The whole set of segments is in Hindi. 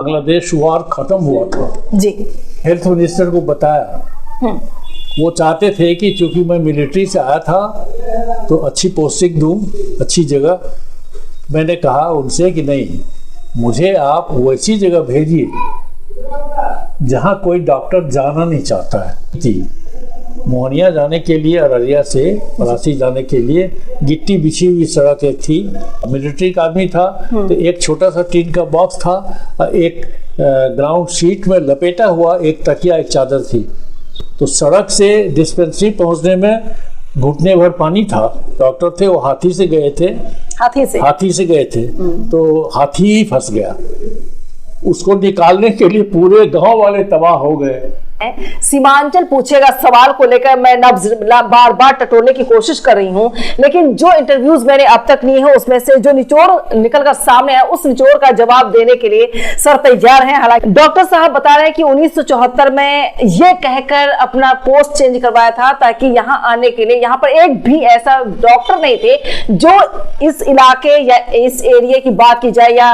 बांग्लादेश वार खत्म हुआ था जी। हेल्थ मिनिस्टर को बताया। वो चाहते थे कि चूंकि मैं मिलिट्री से आया था तो अच्छी पोस्टिंग दूं, अच्छी जगह। मैंने कहा उनसे कि नहीं, मुझे आप वैसी जगह भेजिए जहां कोई डॉक्टर जाना नहीं चाहता है। थी मोहनिया जाने के लिए, अररिया से पलासी जाने के लिए गिट्टी बिछी हुई सड़क एक थी। मिलिट्री का आदमी था तो एक छोटा सा टीन का बॉक्स था, एक ग्राउंड शीट में लपेटा हुआ एक तकिया, एक चादर थी। तो सड़क से डिस्पेंसरी पहुंचने में घुटने भर पानी था। डॉक्टर थे वो हाथी से गए थे, हाथी से गए थे तो हाथी ही फंस गया। उसको निकालने के लिए पूरे गांव वाले तबाह हो गए। सीमांचल पूछेगा सवाल को लेकर मैं नब्ज बार बार टटोलने की कोशिश कर रही हूं, लेकिन जो इंटरव्यूज मैंने अब तक लिए हैं उसमें से जो निचोड़ निकलकर सामने है उस निचोड़ का जवाब देने के लिए सर तैयार हैं। हालांकि डॉक्टर साहब बता रहे हैं कि 1974 में ये कहकर अपना पोस्ट चेंज करवाया था ताकि यहां आने के लिए यहां पर एक भी ऐसा डॉक्टर नहीं थे जो इस इलाके या इस एरिया की बात की जाए या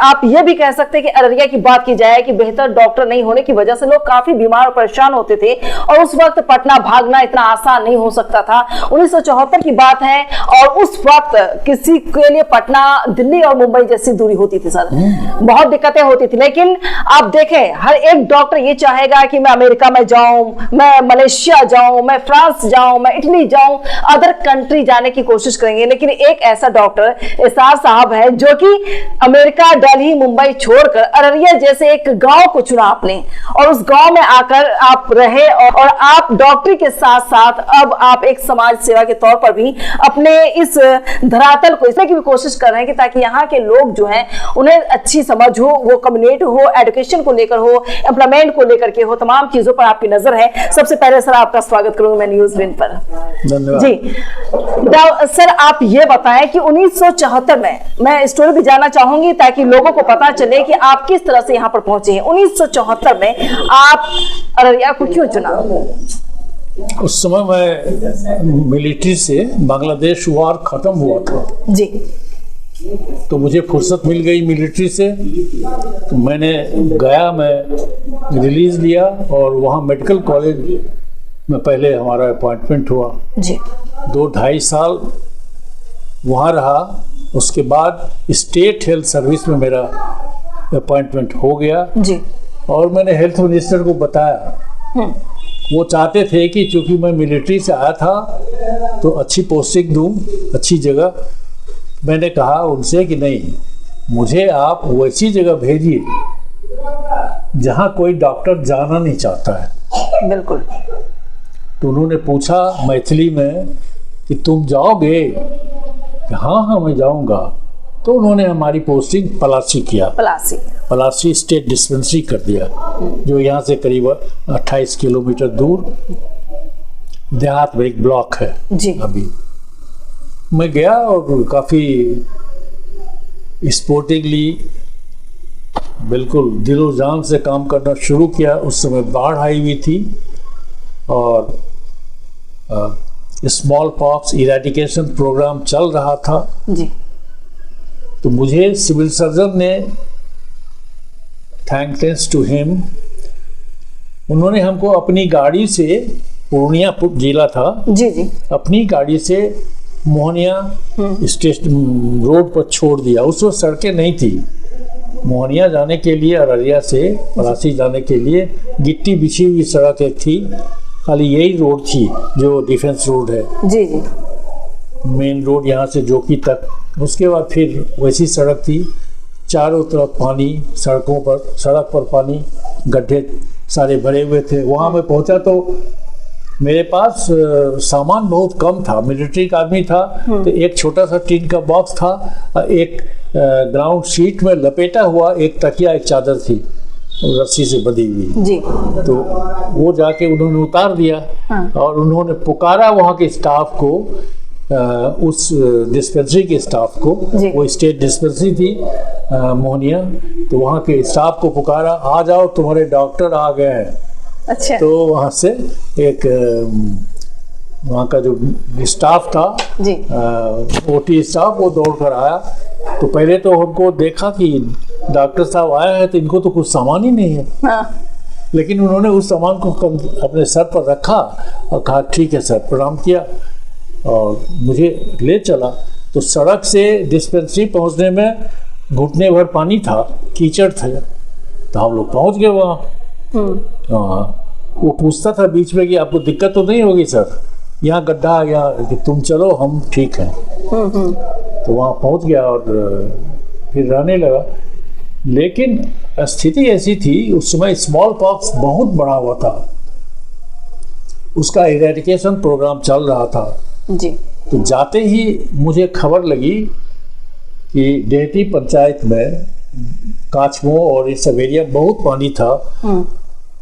आप ये भी कह सकते हैं कि अररिया की बात की जाए कि बेहतर डॉक्टर नहीं होने की वजह से लोग काफी बीमार और परेशान होते थे और उस वक्त पटना भागना इतना आसान नहीं हो सकता था। 1974 की बात है और उस वक्त किसी के लिए पटना, दिल्ली और मुंबई जैसी दूरी होती थी सर, बहुत दिक्कतें होती थी। लेकिन आप देखें हर एक डॉक्टर ये चाहेगा कि मैं अमेरिका में जाऊं, मैं मलेशिया जाऊं, मैं फ्रांस जाऊं, मैं इटली जाऊं, अदर कंट्री जाने की कोशिश करेंगे। लेकिन एक ऐसा डॉक्टर एसार साहब है जो कि अमेरिका, दिल्ली, मुंबई छोड़कर अररिया जैसे एक गांव को चुना आपने और उस गांव में आकर आप रहे और आप डॉक्टरी के साथ साथ अब आप एक समाज सेवा के तौर पर भी अपने इस धरातल को इसमें की भी कोशिश कर रहे हैं कि ताकि यहाँ के लोग जो हैं उन्हें अच्छी समझ हो, वो कम्युनिटी हो, एजुकेशन को लेकर हो, एम्प्लॉयमेंट को लेकर के हो, तमाम चीजों पर आपकी नजर है। सबसे पहले सर आपका स्वागत करूंगा मैं न्यूज विन पर। धन्यवाद जी सर, आप ये बताएं कि 1974 में मैं स्टोरी भी जानना चाहूंगी ताकि लोगों को पता चले कि आप किस तरह से यहाँ पर पहुंचे हैं। 1974 में आप अररिया को क्यों चुना? उस समय मैं मिलिट्री से, बांग्लादेश वार खत्म हुआ था जी, तो मुझे फुर्सत मिल गई मिलिट्री से। तो मैंने गया, मैं रिलीज लिया और वहाँ मेडिकल कॉलेज में पहले हमारा अपॉइंटमेंट हुआ जी। 2-2.5 साल वहाँ रहा। उसके बाद स्टेट हेल्थ सर्विस में मेरा अपॉइंटमेंट हो गया जी। और मैंने हेल्थ मिनिस्टर को बताया। वो चाहते थे कि चूंकि मैं मिलिट्री से आया था तो अच्छी पोस्टिंग दूं, अच्छी जगह। मैंने कहा उनसे कि नहीं, मुझे आप वैसी जगह भेजिए जहां कोई डॉक्टर जाना नहीं चाहता है। बिल्कुल। तो उन्होंने पूछा मैथिली में कि तुम जाओगे? हाँ मैं जाऊंगा। तो उन्होंने हमारी पोस्टिंग पलासी किया, पलासी स्टेट डिस्पेंसरी कर दिया, जो यहाँ से करीब 28 किलोमीटर दूर देहात में एक ब्लॉक है जी। अभी मैं गया और काफ़ी स्पोर्टिंगली, बिल्कुल दिलो जान से काम करना शुरू किया। उस समय बाढ़ आई हुई थी और स्मॉल पॉक्स इरेडिकेशन प्रोग्राम चल रहा था जी। तो मुझे सिविल सर्जन ने, थैंक्स टू हिम, उन्होंने हमको अपनी गाड़ी से, पूर्णिया जिला था जी जी, अपनी गाड़ी से मोहनिया स्टेशन रोड पर छोड़ दिया। उस वक्त सड़कें नहीं थी। मोहनिया जाने के लिए, अररिया से पलासी जाने के लिए गिट्टी बिछी हुई सड़क एक थी, खाली यही रोड थी जो डिफेंस रोड है जी जी, मेन रोड यहाँ से जोकी तक। उसके बाद फिर वैसी सड़क थी, चारों तरफ पानी, सड़कों पर, सड़क पर पानी, गड्ढे सारे भरे हुए थे। वहाँ मैं पहुँचा तो मेरे पास सामान बहुत कम था, मिलिट्री का आदमी था तो एक छोटा सा टीन का बॉक्स था, एक ग्राउंड शीट में लपेटा हुआ एक तकिया, एक चादर थी रस्सी से बंधी हुई जी। तो वो जाके उन्होंने उतार दिया और उन्होंने पुकारा वहाँ के स्टाफ को, उस डिस्पेंसरी के स्टाफ को, वो स्टेट डिस्पेंसरी थी मोहनिया, तो वहाँ के स्टाफ को पुकारा, आ जाओ तुम्हारे डॉक्टर आ गए हैं। अच्छा। तो वहाँ से एक वहाँ का जो स्टाफ था जी, ओटी स्टाफ, वो दौड़ कर आया। तो पहले तो हमको देखा कि डॉक्टर साहब आए हैं तो इनको तो कुछ सामान ही नहीं है। हाँ। लेकिन उन्होंने उस सामान को अपने सर पर रखा और कहा ठीक है सर, प्रणाम किया और मुझे ले चला। तो सड़क से डिस्पेंसरी पहुंचने में घुटने भर पानी था, कीचड़ थे, तो हम लोग पहुंच गए वहाँ। हाँ, वो पूछता था बीच में कि आपको दिक्कत तो नहीं होगी सर, यहाँ गड्ढा आ गया कि तुम चलो हम ठीक हैं। तो वहाँ पहुँच गया और फिर रहने लगा। लेकिन स्थिति ऐसी थी, उस समय स्मॉल पॉक्स बहुत बड़ा हुआ था, उसका इरेडिकेशन प्रोग्राम चल रहा था जी। तो जाते ही मुझे खबर लगी कि डेहटी पंचायत में काचमो और इस सब एरिया बहुत पानी था।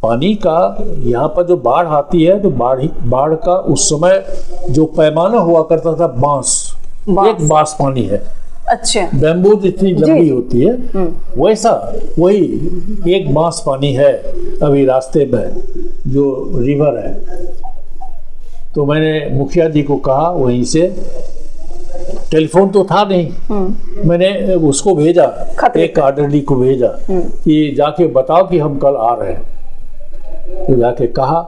पानी का यहाँ पर जो बाढ़ आती है तो बाढ़ का उस समय जो पैमाना हुआ करता था बांस, एक बांस पानी है। अच्छा। बैम्बू जितनी लंबी होती है वैसा वही एक बांस पानी है अभी रास्ते में जो रिवर है। तो मैंने मुखिया जी को कहा, वहीं से टेलीफोन तो था नहीं, मैंने उसको भेजा, एक आर्डरली को भेजा कि जाके बताओ कि हम कल आ रहे हैं। तो जाके कहा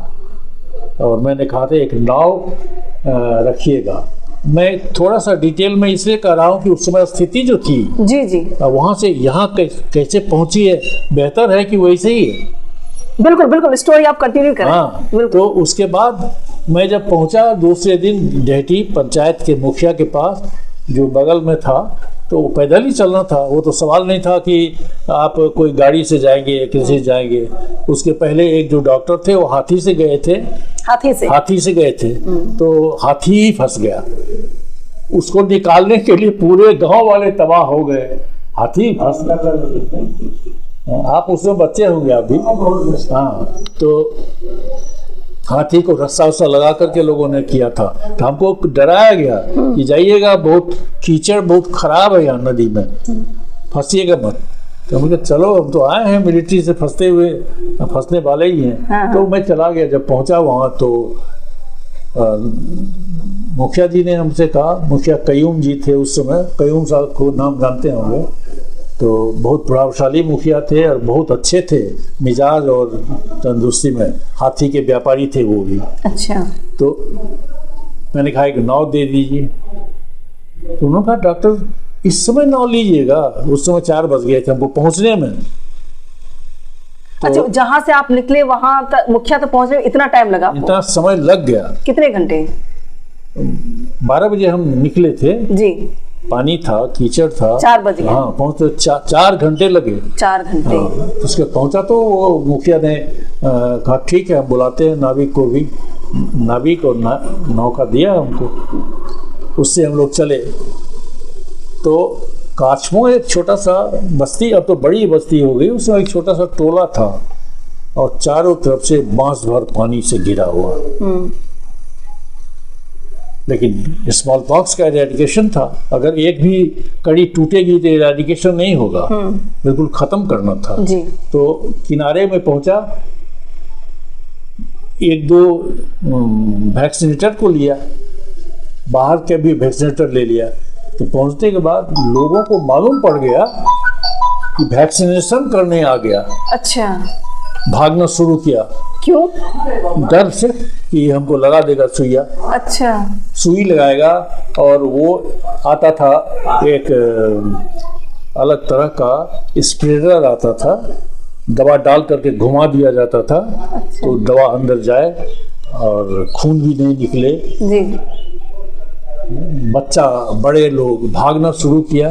और मैंने कहा था एक नाव रखिएगा। मैं थोड़ा सा डिटेल में इसलिए कह रहा हूँ कि उस समय स्थिति जो थी जी जी वहाँ से यहाँ कैसे पहुँची है, बेहतर है कि वैसे ही है। बिल्कुल बिल्कुल, स्टोरी आप कंटिन्यू करें। हाँ, तो उसके बाद मैं जब पहुँचा दूसरे दिन डेहटी पंचायत के मुखिया के पास जो बगल में था, तो पैदल ही चलना था। वो तो सवाल नहीं था कि आप कोई गाड़ी से जाएंगे किसी से जाएंगे। उसके पहले एक जो डॉक्टर थे वो हाथी से गए थे, हाथी से गए थे, तो हाथी ही फंस गया। उसको निकालने के लिए पूरे गांव वाले तबाह हो गए, हाथी फंस गया। आप उसमें बच्चे होंगे अभी। हाँ, तो हाथी को रस्सा वस्सा लगा करके लोगों ने किया था। तो हमको डराया गया कि जाइएगा, बहुत कीचड़ बहुत खराब है यहाँ नदी में, फंसिएगा मत। तो हम कहा चलो, हम तो आए हैं मिलिट्री से, फंसने वाले ही हैं। तो मैं चला गया। जब पहुंचा वहाँ तो मुखिया जी ने हमसे कहा, मुखिया कयूम जी थे उस समय, कयूम साहब को नाम जानते होंगे, तो बहुत प्रभावशाली मुखिया थे और बहुत अच्छे थे मिजाज और तंदुरुस्ती में, हाथी के व्यापारी थे वो भी। अच्छा। तो मैंने कहा एक नाव दे दीजिए। तो उन्होंने कहा डॉक्टर इस समय नाव लीजिएगा, उस समय 4 बज गए थे हमको पहुंचने में। तो अच्छा, जहां से आप निकले वहां तक मुखिया तक पहुंचने में इतना टाइम लगा? इतना समय लग गया। कितने घंटे? 12 बजे हम निकले थे जी। पानी था, कीचड़ था। 4 बजे। हाँ, पहुंचते 4 घंटे लगे। 4 घंटे। हाँ, उसके पहुंचा तो वो मुखिया ने कहा ठीक है, हम बुलाते हैं नाविक को भी। नाविक और नौका दिया हमको, उससे हम लोग चले। तो काचमो एक छोटा सा बस्ती, अब तो बड़ी बस्ती हो गई, उसमें एक छोटा सा टोला था और चारों तरफ से बांस भर पानी से घिरा हुआ। लेकिन स्मॉल पॉक्स का इरेडिकेशन था, अगर एक भी कड़ी टूटेगी तो इरेडिकेशन नहीं होगा, बिल्कुल खत्म करना था जी। तो किनारे में पहुंचा, 1-2 वैक्सीनेटर को लिया, बाहर के भी वैक्सीनेटर ले लिया। तो पहुंचने के बाद लोगों को मालूम पड़ गया कि वैक्सीनेशन करने आ गया। अच्छा। भागना शुरू किया। क्यों? डर से कि हमको लगा देगा सुइया। अच्छा। सुई लगाएगा। और वो आता था एक अलग तरह का स्प्रेडर आता था, दवा डाल करके घुमा दिया जाता था। अच्छा। तो दवा अंदर जाए और खून भी नहीं निकले जी। बच्चा बड़े लोग भागना शुरू किया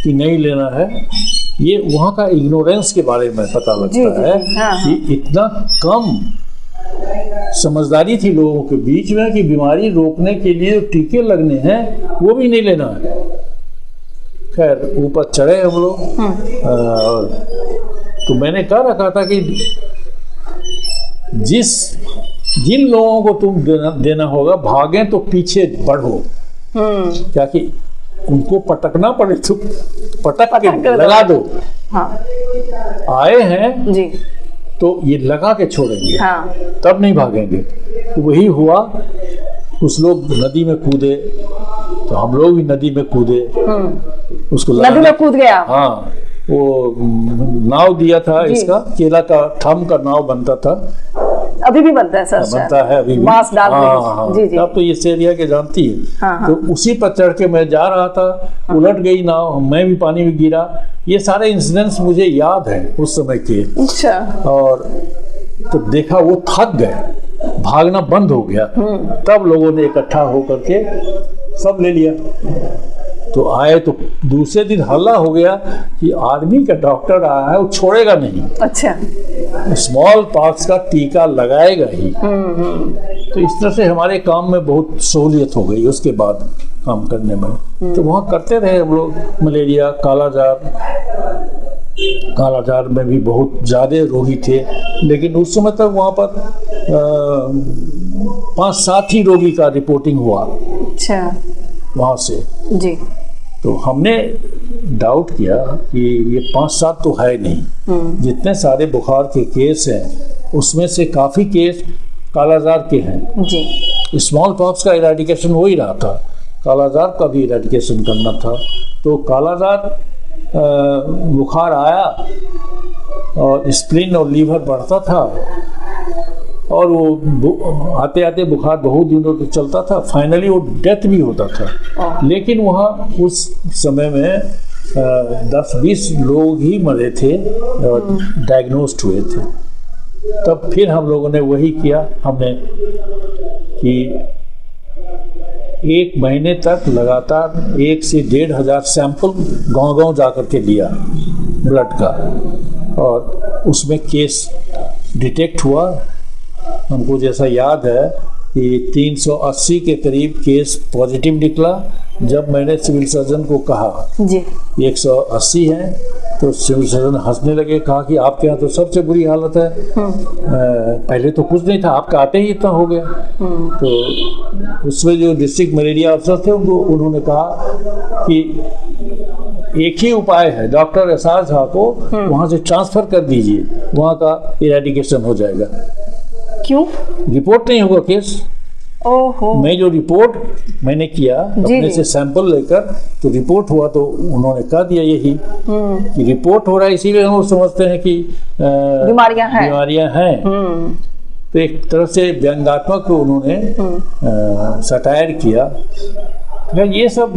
कि नहीं लेना है। ये वहाँ का इग्नोरेंस के बारे में पता लगता है कि इतना कम समझदारी थी लोगों के बीच में कि बीमारी रोकने के लिए टीके लगने हैं वो भी नहीं लेना है। खैर ऊपर चढ़े हम लोग। तो मैंने कह रखा था कि जिन लोगों को तुम देना होगा भागें तो पीछे बढ़ो, क्या कि उनको पटकना पड़े तो पटक के लगा दो। हाँ। आए हैं जी तो ये लगा के छोड़ेंगे। हाँ। तब नहीं भागेंगे। तो वही हुआ, कुछ लोग नदी में कूदे तो हम लोग भी नदी में कूदे। उसको नदी में कूद गया। हाँ, वो नाव दिया था इसका, केला का थम का नाव बनता था, अभी भी बनता है सर, बनता है अभी भी। मांस डाल के। हाँ, जी जी। अब तो इस एरिया के जानती है। हाँ। तो उसी पर चढ़ के मैं जा रहा था, उलट गई नाव, मैं भी पानी में गिरा। ये सारे इंसिडेंट्स मुझे याद है उस समय के। अच्छा। और तो देखा वो थक गए, भागना बंद हो गया, तब लोगों ने इकट्ठा होकर के सब ले लिया। तो आए तो दूसरे दिन हल्ला हो गया कि आर्मी का डॉक्टर आया है, वो छोड़ेगा नहीं, अच्छा, स्मॉल पॉक्स का टीका लगाएगा ही। तो इस तरह से हमारे काम में बहुत सहूलियत हो गई उसके बाद काम करने में। तो वहाँ करते रहे हम लोग, मलेरिया, कालाजार में भी बहुत ज़्यादा रोगी थे, लेकिन उस समय तक वहाँ पर 5-7 ही रोगी का रिपोर्टिंग हुआ। अच्छा। वहाँ से जी। तो हमने डाउट किया कि ये 5-7 तो है नहीं, जितने सारे बुखार के केस हैं उसमें से काफ़ी केस कालाजार के हैं। जी। स्मॉल पॉक्स का इरेडिकेशन हो ही रहा था, कालाजार का भी इरेडिकेशन करना था। तो कालाजार बुखार आया और स्प्लीन और लीवर बढ़ता था, और वो आते आते बुखार बहुत दिनों तक चलता था, फाइनली वो डेथ भी होता था। लेकिन वहाँ उस समय में 10-20 लोग ही मरे थे और डायग्नोस्ड हुए थे। तब फिर हम लोगों ने वही किया, हमने कि 1 महीने तक लगातार 1 से 1,500 सैंपल गांव-गांव जा कर के लिया ब्लड का, और उसमें केस डिटेक्ट हुआ। हमको जैसा याद है कि 380 के करीब केस पॉजिटिव निकला। जब मैंने सिविल सर्जन को कहा जी 180 है, तो सिविल सर्जन हंसने लगे, कहा कि आपके यहाँ तो सबसे बुरी हालत है, पहले तो कुछ नहीं था, आपका आते ही इतना हो गया। तो उसमें जो डिस्ट्रिक्ट मलेरिया अफसर थे उन्होंने कहा कि एक ही उपाय है, डॉक्टर एसआर झा को वहाँ से ट्रांसफ़र कर दीजिए, वहाँ का इरेडिकेशन हो जाएगा। क्यों? रिपोर्ट नहीं होगा केस। ओहो। मैं जो रिपोर्ट मैंने किया अपने से सैंपल लेकर, तो रिपोर्ट हुआ, तो उन्होंने कह दिया यही कि रिपोर्ट हो रहा है, इसीलिए हम लोग समझते हैं कि बीमारियां हैं। तो एक तरह से व्यंग्यात्मक उन्होंने सटायर किया। ये सब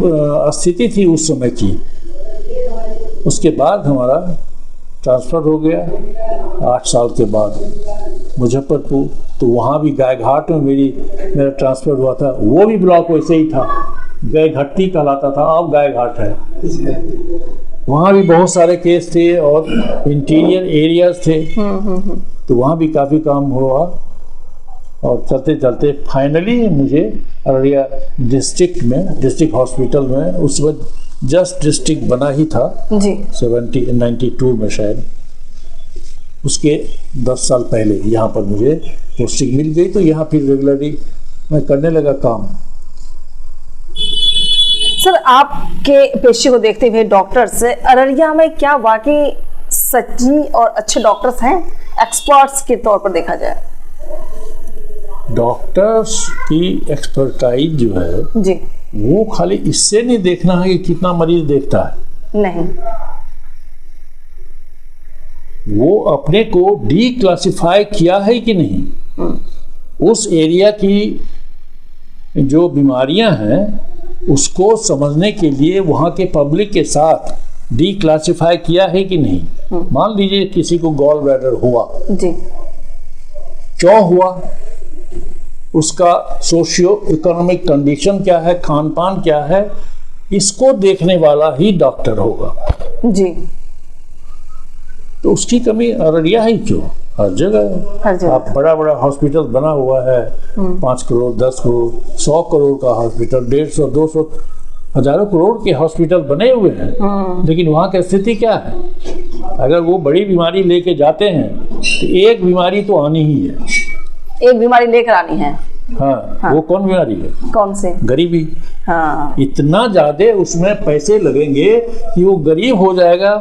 स्थिति थी उस समय की। उसके बाद हमारा ट्रांसफ़र हो गया 8 साल के बाद मुजफ्फरपुर। तो वहाँ भी गायघाट में मेरा ट्रांसफ़र हुआ था, वो भी ब्लॉक वैसे ही था, गायघाटी कहलाता था, अब गायघाट है। वहाँ भी बहुत सारे केस थे और इंटीरियर एरियाज थे, तो वहाँ भी काफ़ी काम हुआ। और चलते चलते फाइनली मुझे अररिया डिस्ट्रिक्ट हॉस्पिटल में, उस वक्त जस्ट डिस्ट्रिक्ट बना ही था जी 92 में शायद, उसके 10 साल पहले यहाँ पर मुझे पोस्टिंग मिल गई। तो यहाँ फिर रेगुलरली मैं करने लगा काम। सर, आपके पेशे को देखते हुए डॉक्टर्स अररिया में क्या वाकई सच्ची और अच्छे डॉक्टर्स हैं, एक्सपर्ट्स के तौर पर देखा जाए? डॉक्टर्स की एक्सपर्टाइज जो है जी, वो खाली इससे नहीं देखना है कि कितना मरीज देखता है, नहीं, वो अपने को डीक्लासिफाई किया है कि नहीं, उस एरिया की जो बीमारियां हैं उसको समझने के लिए वहाँ के पब्लिक के साथ डीक्लासिफाई किया है कि नहीं। मान लीजिए किसी को गॉल ब्लैडर हुआ जी, क्यों हुआ, उसका सोशियो इकोनॉमिक कंडीशन क्या है, खान पान क्या है, इसको देखने वाला ही डॉक्टर होगा जी। तो उसकी कमी अररिया ही क्यों, हर जगह है। आप बड़ा बड़ा हॉस्पिटल बना हुआ है, 5 करोड़ 10 करोड़ 100 करोड़ का हॉस्पिटल, 150 200 हजारों करोड़ के हॉस्पिटल बने हुए हैं, लेकिन वहाँ की स्थिति क्या है? अगर वो बड़ी बीमारी लेके जाते हैं तो एक बीमारी तो आनी ही है, एक बीमारी लेकर आनी है। हाँ। वो कौन बीमारी है? कौन से? गरीबी। हाँ। इतना ज्यादा उसमें पैसे लगेंगे कि वो गरीब हो जाएगा,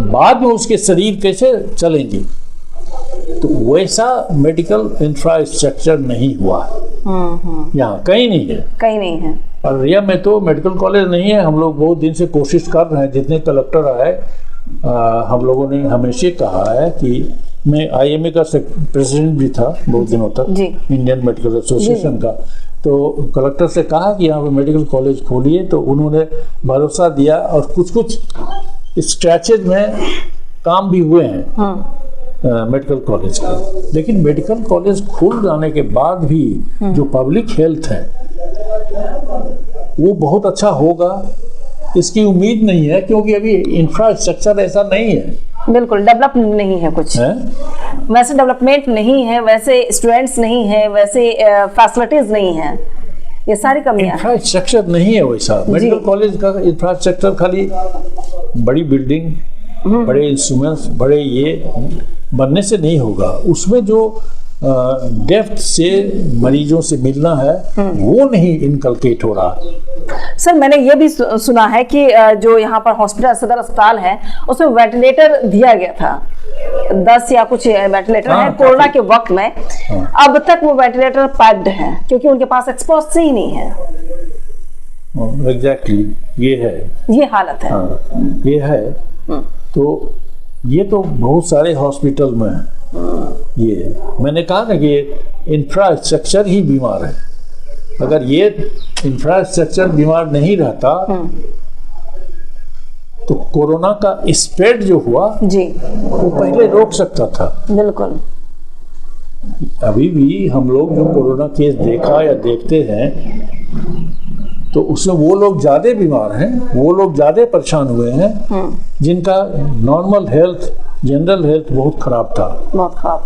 बाद में उसके शरीर कैसे चलेंगे? तो वैसा मेडिकल इंफ्रास्ट्रक्चर नहीं हुआ यहाँ, कहीं नहीं है, कहीं नहीं है। अररिया में तो मेडिकल कॉलेज नहीं है। हम लोग बहुत दिन से कोशिश कर रहे हैं, जितने कलेक्टर आए हम लोगों ने हमेशा कहा है कि मैं IMA का प्रेसिडेंट भी था बहुत दिनों तक, इंडियन मेडिकल एसोसिएशन का। तो कलेक्टर से कहा कि यहाँ पे मेडिकल कॉलेज खोलिए, तो उन्होंने भरोसा दिया और कुछ कुछ स्ट्रेचेज में काम भी हुए हैं मेडिकल कॉलेज का। लेकिन मेडिकल कॉलेज खुल जाने के बाद भी जो पब्लिक हेल्थ है वो बहुत अच्छा होगा, इसकी उम्मीद नहीं है, क्योंकि अभी इंफ्रास्ट्रक्चर ऐसा नहीं है। बिल्कुल डेवलप नहीं है कुछ है? वैसे डेवलपमेंट नहीं है, वैसे स्टूडेंट्स नहीं है, वैसे फैसिलिटीज नहीं है, ये सारी कमियां। इंफ्रास्ट्रक्चर नहीं है वैसा। मेडिकल कॉलेज का इंफ्रास्ट्रक्चर खाली बड़ी बिल्डिंग, बड़े इंस्ट्रूमेंट्स, बड़े ये बनने से नहीं होगा। उसमें जो डेप्थ से मरीजों से मिलना है वो नहीं इनकलकेट हो रहा। सर मैंने ये भी सुना है कि जो यहाँ पर हॉस्पिटल, सदर अस्पताल है, उसमें वेंटिलेटर दिया गया था, 10 या कुछ वेंटिलेटर है कोरोना के वक्त में। अब तक वो वेंटिलेटर पैक्ड है क्योंकि उनके पास एक्सपर्ट्स ही नहीं है। एग्जैक्टली ये है, ये हालत है। ये है। तो ये तो बहुत सारे हॉस्पिटल में है। ये मैंने कहा ना कि इंफ्रास्ट्रक्चर ही बीमार है। अगर ये इंफ्रास्ट्रक्चर बीमार नहीं रहता तो कोरोना का स्प्रेड जो हुआ जी वो पहले रोक सकता था। बिल्कुल। अभी भी हम लोग जो कोरोना केस देखा या देखते हैं तो उसमें वो लोग ज्यादा बीमार हैं, वो लोग ज्यादा परेशान हुए हैं जिनका नॉर्मल हेल्थ, जनरल हेल्थ बहुत खराब था। बहुत खराब।